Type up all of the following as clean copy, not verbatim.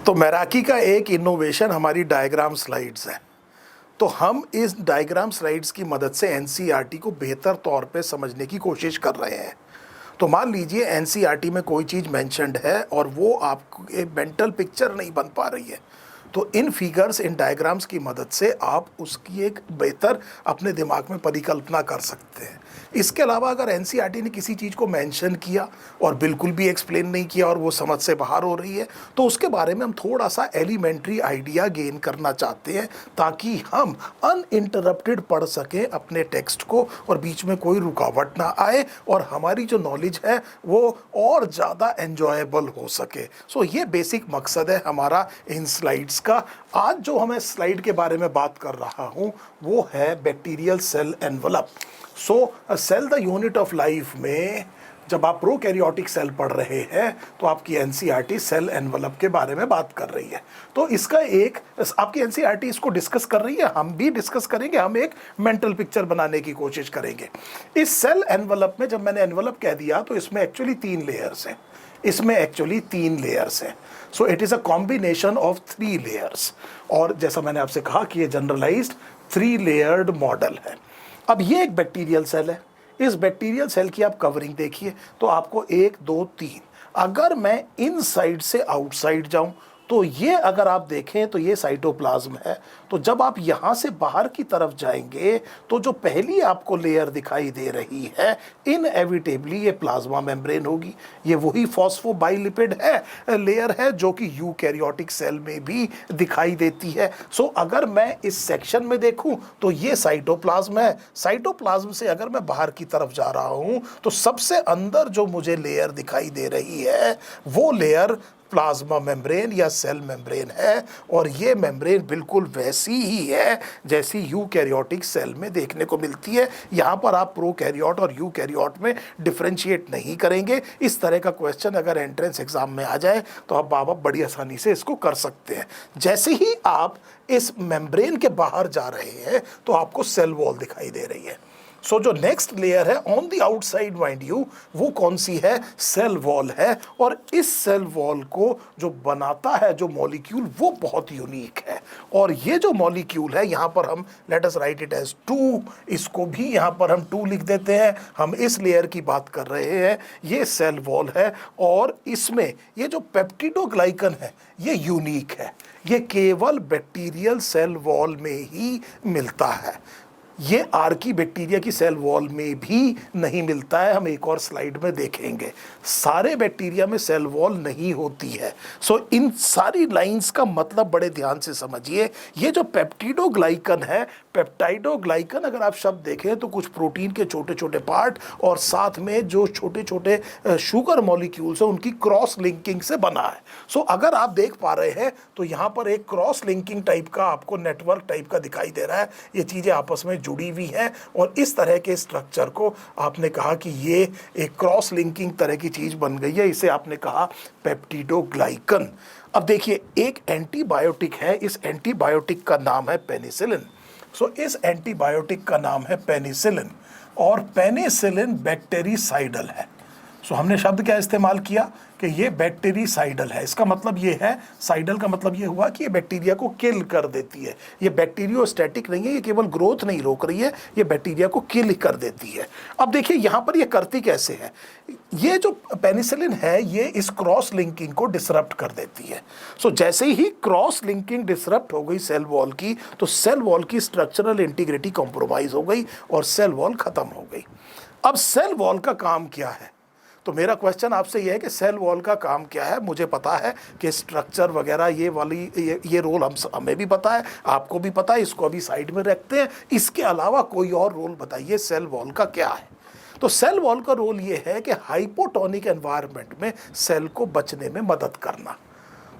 तो मैराकी का एक इनोवेशन हमारी डायग्राम स्लाइड्स है। तो हम इस डायग्राम स्लाइड्स की मदद से एनसीईआरटी को बेहतर तौर पे समझने की कोशिश कर रहे हैं। तो मान लीजिए एनसीईआरटी में कोई चीज़ मेंशन्ड है और वो आपको एक मेंटल पिक्चर नहीं बन पा रही है, तो इन फिगर्स, इन डायग्राम्स की मदद से आप उसकी एक बेहतर अपने दिमाग में परिकल्पना कर सकते हैं। इसके अलावा अगर एनसीईआरटी ने किसी चीज़ को मेंशन किया और बिल्कुल भी एक्सप्लेन नहीं किया और वो समझ से बाहर हो रही है, तो उसके बारे में हम थोड़ा सा एलिमेंट्री आइडिया गेन करना चाहते हैं ताकि हम अनइंटरप्टेड पढ़ सकें अपने टेक्स्ट को और बीच में कोई रुकावट ना आए और हमारी जो नॉलेज है वो और ज़्यादा एन्जॉयबल हो सके। सो ये बेसिक मकसद है हमारा इन स्लाइड्स का। आज जो मैं स्लाइड के बारे में बात कर रहा हूँ वो है bacterial cell envelope. So cell the unit of life में जब आप प्रोकैरियोटिक सेल पढ़ रहे हैं तो आपकी एनसीईआरटी सेल एनवलप के बारे में बात कर रही है। तो इसका एक आपकी एनसीईआरटी इसको डिस्कस कर रही है, हम भी डिस्कस करेंगे, हम एक मेंटल पिक्चर बनाने की कोशिश करेंगे। इस सेल एनवलप में जब मैंने एनवलप कह दिया तो इसमें एक्चुअली 3 लेयर्स हैं। So it is a combination of 3 layers. और जैसा मैंने आपसे कहा कि ये जनरलाइज्ड 3 लेयर्ड मॉडल है। अब ये एक बैक्टीरियल सेल है। इस बैक्टीरियल सेल की आप कवरिंग देखिए तो आपको 1 2 3, अगर मैं इन साइड से आउटसाइड जाऊं तो ये अगर आप देखें तो ये साइटोप्लाज्म है। तो जब आप यहाँ से बाहर की तरफ जाएंगे तो जो पहली आपको लेयर दिखाई दे रही है इनएविटेबली ये प्लाज्मा मेम्ब्रेन होगी। ये वही फॉस्फोबाइलिपिड है लेयर है जो कि यूकैरियोटिक सेल में भी दिखाई देती है। सो अगर मैं इस सेक्शन में देखूं तो ये साइटोप्लाज्म है। साइटोप्लाज्म से अगर मैं बाहर की तरफ जा रहा हूं तो सबसे अंदर जो मुझे लेयर दिखाई दे रही है वो लेयर प्लाज्मा मेम्ब्रेन या सेल मेम्ब्रेन है। और ये मेम्ब्रेन बिल्कुल वैसी ही है जैसी यूकैरियोटिक सेल में देखने को मिलती है। यहाँ पर आप प्रोकैरियोट और यूकैरियोट में डिफरेंशिएट नहीं करेंगे। इस तरह का क्वेश्चन अगर एंट्रेंस एग्जाम में आ जाए तो आप बड़ी आसानी से इसको कर सकते हैं। जैसे ही आप इस मेम्ब्रेन के बाहर जा रहे हैं तो आपको सेल वॉल दिखाई दे रही है। सो जो नेक्स्ट लेयर है on the outside mind you, वो कौन सी है? सेल वॉल है। और इस सेल वॉल को जो बनाता है जो मॉलिक्यूल वो बहुत यूनिक है। और ये जो मॉलिक्यूल है यहाँ पर हम let us write it as 2, इसको भी यहाँ पर हम 2 लिख देते हैं। हम इस लेयर की बात कर रहे हैं, ये सेल वॉल है। और इसमें ये जो पेप्टिडोग्लाइकन है ये यूनिक है, ये केवल बैक्टीरियल सेल वॉल में ही मिलता है। ये आर्की बैक्टीरिया की सेल वॉल में भी नहीं मिलता है। हम एक और स्लाइड में देखेंगे। सारे बैक्टीरिया में सेल वॉल नहीं होती है। सो इन सारी लाइंस का मतलब बड़े ध्यान से समझिए। ये जो पेप्टिडोग्लाइकन है, पेप्टाइडोग्लाइकन अगर आप शब्द देखें तो कुछ प्रोटीन के छोटे छोटे पार्ट और साथ में जो छोटे छोटे शुगर मॉलिक्यूल्स हैं उनकी क्रॉस लिंकिंग से बना है। सो अगर आप देख पा रहे हैं तो यहाँ पर एक क्रॉस लिंकिंग टाइप का आपको नेटवर्क टाइप का दिखाई दे रहा है। ये चीज़ें आपस में जुड़ी हुई हैं और इस तरह के स्ट्रक्चर को आपने कहा कि ये एक क्रॉस लिंकिंग तरह की चीज़ बन गई है। इसे आपने कहा पेप्टिडोग्लाइकन। अब देखिए एक एंटीबायोटिक है, इस एंटीबायोटिक का नाम है पेनिसिलिन। सो इस एंटीबायोटिक का नाम है पेनिसिलिन और पेनिसिलिन बैक्टीरिसाइडल है। सो हमने शब्द क्या इस्तेमाल किया कि ये बैक्टीरिसाइडल है। इसका मतलब ये है, साइडल का मतलब ये हुआ कि ये बैक्टीरिया को किल कर देती है। ये बैक्टीरियोस्टैटिक नहीं है, ये केवल ग्रोथ नहीं रोक रही है, ये बैक्टीरिया को किल कर देती है। अब देखिए यहाँ पर ये करती कैसे है। ये जो पेनिसिलिन है ये इस क्रॉस लिंकिंग को डिसरप्ट कर देती है। सो जैसे ही क्रॉस लिंकिंग डिसरप्ट हो गई सेल वॉल की तो सेल वॉल की स्ट्रक्चरल इंटीग्रिटी कॉम्प्रोमाइज हो गई और सेल वॉल खत्म हो गई। अब सेल वॉल का काम क्या है? तो मेरा क्वेश्चन आपसे यह है कि सेल वॉल का काम क्या है? मुझे पता है कि स्ट्रक्चर वगैरह ये रोल हमें भी पता है, आपको भी पता है, इसको अभी साइड में रखते हैं। इसके अलावा कोई और रोल बताइए सेल वॉल का क्या है? तो सेल वॉल का रोल ये है कि हाइपोटोनिक एनवायरनमेंट में सेल को बचने में मदद करना।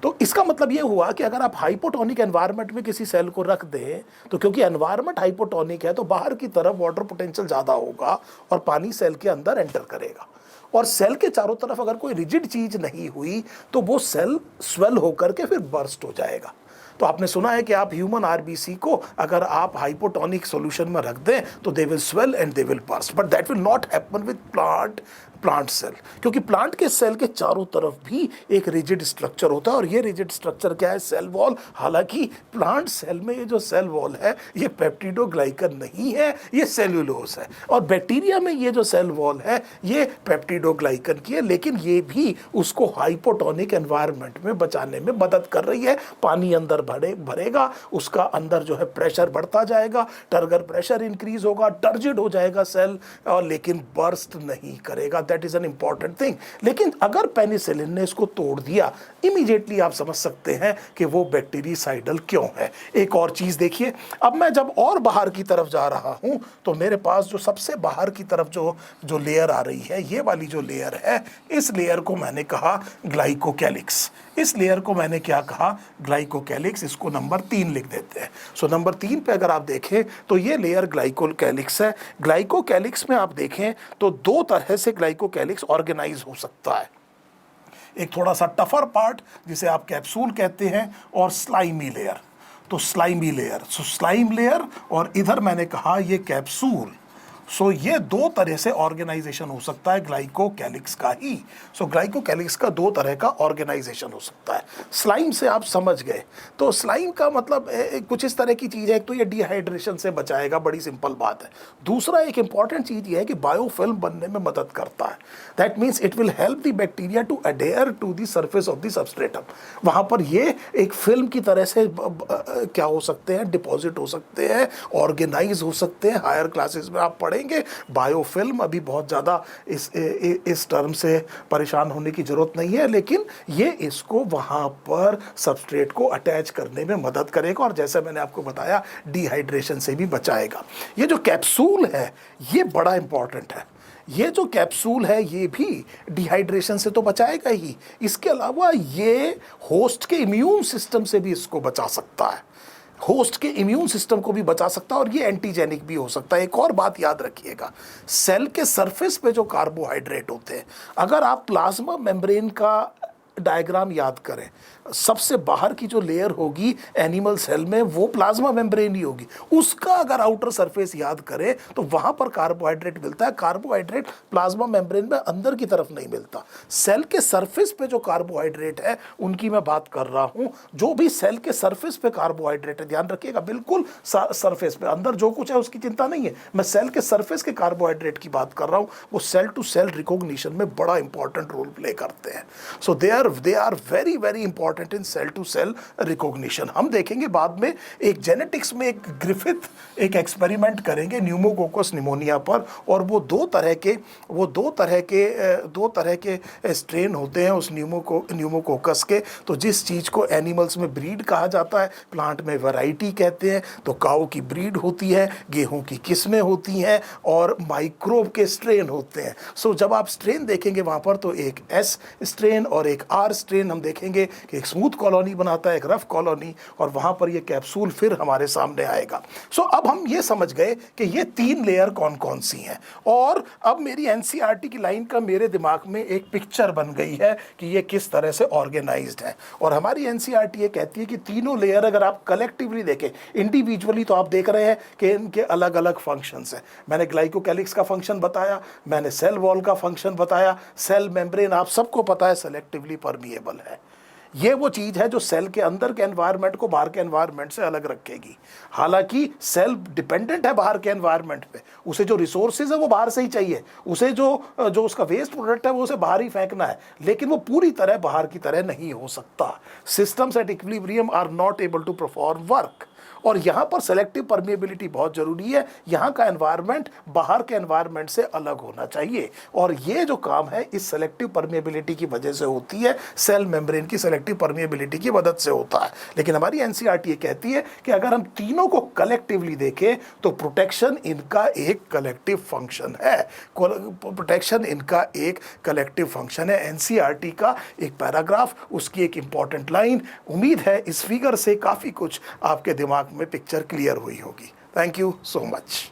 तो इसका मतलब ये हुआ कि अगर आप हाइपोटोनिक एनवायरनमेंट में किसी सेल को रख दें तो क्योंकि एनवायरनमेंट हाइपोटोनिक है तो बाहर की तरफ वाटर पोटेंशियल ज़्यादा होगा और पानी सेल के अंदर एंटर करेगा। और सेल के चारों तरफ अगर कोई रिजिड चीज़ नहीं हुई तो वो सेल स्वेल होकर के फिर बर्स्ट हो जाएगा। तो आपने सुना है कि आप ह्यूमन आरबीसी को अगर आप हाइपोटोनिक सॉल्यूशन में रख दें तो they will swell and they will burst, but that will not happen with plant plant cell, क्योंकि प्लांट के सेल के चारों तरफ भी एक रिजिड स्ट्रक्चर होता है और ये रिजिड स्ट्रक्चर क्या है, सेल वॉल। हालांकि प्लांट सेल में ये जो सेल वॉल है ये पेप्टिडोग्लाइकन नहीं है, ये सेल्यूलोज है, और बैक्टीरिया में ये जो सेल वॉल है ये पेप्टिडोग्लाइकन की है, लेकिन ये भी उसको हाइपोटोनिक एनवायरनमेंट में बचाने में मदद कर रही है। पानी अंदर भरेगा, उसका अंदर जो है प्रेशर बढ़ता जाएगा, टर्गर प्रेशर इंक्रीज होगा, टर्जिड हो जाएगा सेल, और लेकिन बर्स्ट नहीं करेगा। That is an important thing. लेकिन अगर पेनिसिलिन ने इसको तोड़ दिया, इमीडिएटली आप समझ सकते हैं कि वो बैक्टीरिसाइडल क्यों है। एक और चीज देखिए, अब मैं जब और बाहर की तरफ जा रहा हूं तो मेरे पास जो सबसे बाहर की तरफ जो लेयर आ रही है, ये वाली जो लेयर है, इस लेयर को मैंने कहा ग्लाइकोकैलिक्स। इस लेयर को मैंने क्या कहा, ग्लाइकोकैलिक्स। इसको नंबर 3 लिख देते हैं। सो नंबर 3 पे अगर आप देखें तो ये लेयर ग्लाइकोकैलिक्स है। ग्लाइकोकैलिक्स में आप देखें तो दो तरह से ग्लाइकोकैलिक्स ऑर्गेनाइज हो सकता है। एक थोड़ा सा टफर पार्ट जिसे आप कैप्सूल कहते हैं, और स्लाइमी लेयर। तो स्लाइमी लेयर, सो स्लाइम लेयर, और इधर मैंने कहा ये कैप्सूल। सो ये दो तरह से ऑर्गेनाइजेशन हो सकता है ग्लाइकोकैलिक्स का ही। सो ग्लाइकोकैलिक्स का दो तरह का ऑर्गेनाइजेशन हो सकता है। स्लाइम से आप समझ गए, तो स्लाइम का मतलब कुछ इस तरह की चीज़ है। एक तो ये डिहाइड्रेशन से बचाएगा, बड़ी सिंपल बात है। दूसरा एक इंपॉर्टेंट चीज़ ये है कि बायोफिल्म बनने में मदद करता है। That means it will help the bacteria to adhere to the surface of the substratum. वहाँ पर ये एक फिल्म की तरह से क्या हो सकते हैं, डिपॉजिट हो सकते हैं, ऑर्गेनाइज हो सकते हैं। हायर क्लासेस में आप पढ़े बायोफिल्म, अभी बहुत ज़्यादा इस टर्म से परेशान होने की जरूरत नहीं है, लेकिन ये इसको वहाँ पर सबस्ट्रेट को अटैच करने में मदद करेगा, और जैसे मैंने आपको बताया डिहाइड्रेशन से भी बचाएगा। ये जो कैप्सूल है ये बड़ा इंपॉर्टेंट है। ये जो कैप्सूल है ये भी डिहाइड्रेशन से तो बचाएगा ही, इसके अलावा ये होस्ट के इम्यून सिस्टम से भी इसको बचा सकता है, होस्ट के इम्यून सिस्टम को भी बचा सकता है, और ये एंटीजेनिक भी हो सकता है। एक और बात याद रखिएगा, सेल के सरफेस पे जो कार्बोहाइड्रेट होते हैं, अगर आप प्लाज्मा मेम्ब्रेन का डायग्राम याद करें, सबसे बाहर की जो लेयर होगी एनिमल सेल में वो प्लाज्मा मेम्ब्रेन ही होगी। उसका अगर आउटर सरफेस याद करें तो वहां पर कार्बोहाइड्रेट मिलता है। कार्बोहाइड्रेट प्लाज्मा मेम्ब्रेन में अंदर की तरफ नहीं मिलता। सेल के सरफेस पे जो कार्बोहाइड्रेट है उनकी मैं बात कर रहा हूं। जो भी सेल के सरफेस पे कार्बोहाइड्रेट है, ध्यान रखिएगा, बिल्कुल सरफेस पे, अंदर जो कुछ है उसकी चिंता नहीं है। मैं सेल के सरफेस के कार्बोहाइड्रेट की बात कर रहा हूं। वो सेल टू सेल रिकॉग्निशन में बड़ा इंपॉर्टेंट रोल प्ले करते हैं। So they are very very important in cell to cell recognition. हम देखेंगे बाद में एक जेनेटिक्स में एक ग्रिफिथ एक एक्सपेरिमेंट करेंगे न्यूमोकोकस निमोनिया पर, और वो दो तरह के स्ट्रेन होते हैं उस न्यूमोकोकस के। तो जिस चीज़ को एनिमल्स में ब्रीड कहा जाता है, प्लांट में वैरायटी कहते हैं। तो काऊ की ब्रीड होती है, गेहूं की किस्में होती हैं, और माइक्रोब के स्ट्रेन होते हैं। सो जब आप स्ट्रेन देखेंगे वहाँ पर, तो एक एस स्ट्रेन और एक आर स्ट्रेन हम देखेंगे कि एक स्मूथ कॉलोनी बनाता है, एक रफ कॉलोनी, और वहाँ पर ये कैप्सूल फिर हमारे सामने आएगा। सो अब हम ये समझ गए कि ये 3 लेयर कौन कौन सी हैं, और अब मेरी एनसीईआरटी की लाइन का मेरे दिमाग में एक पिक्चर बन गई है कि ये किस तरह से ऑर्गेनाइज्ड है। और हमारी एनसीईआरटी ये कहती है कि तीनों लेयर अगर आप कलेक्टिवली देखें, इंडिविजुअली तो आप देख रहे हैं कि इनके अलग अलग फंक्शंस हैं। मैंने ग्लाइकोकैलिक्स का फंक्शन बताया, मैंने सेल वॉल का फंक्शन बताया, सेल मेम्ब्रेन आप सबको पता है सेलेक्टिवली परमिएबल है। ये वो चीज़ है जो सेल के अंदर के एनवायरनमेंट को बाहर के एनवायरनमेंट से अलग रखेगी। हालांकि सेल डिपेंडेंट है बाहर के एनवायरनमेंट पे, उसे जो रिसोर्सेज है वो बाहर से ही चाहिए, उसे जो उसका वेस्ट प्रोडक्ट है वो उसे बाहर ही फेंकना है, लेकिन वो पूरी तरह बाहर की तरह नहीं हो सकता। Systems at equilibrium are not able to perform work, और यहाँ पर सेलेक्टिव परमिएबिलिटी बहुत ज़रूरी है। यहाँ का एनवायरनमेंट बाहर के एनवायरनमेंट से अलग होना चाहिए, और ये जो काम है इस सेलेक्टिव परमिएबिलिटी की वजह से होती है, सेल मेम्ब्रेन की सेलेक्टिव परमिएबिलिटी की मदद से होता है। लेकिन हमारी एनसीईआरटी ये कहती है कि अगर हम तीनों को कलेक्टिवली देखें तो प्रोटेक्शन इनका एक कलेक्टिव फंक्शन है। प्रोटेक्शन इनका एक कलेक्टिव फंक्शन है। एनसीईआरटी का एक पैराग्राफ, उसकी एक इंपॉर्टेंट लाइन। उम्मीद है इस फिगर से काफ़ी कुछ आपके दिमाग में पिक्चर क्लियर हुई होगी। Thank you so much.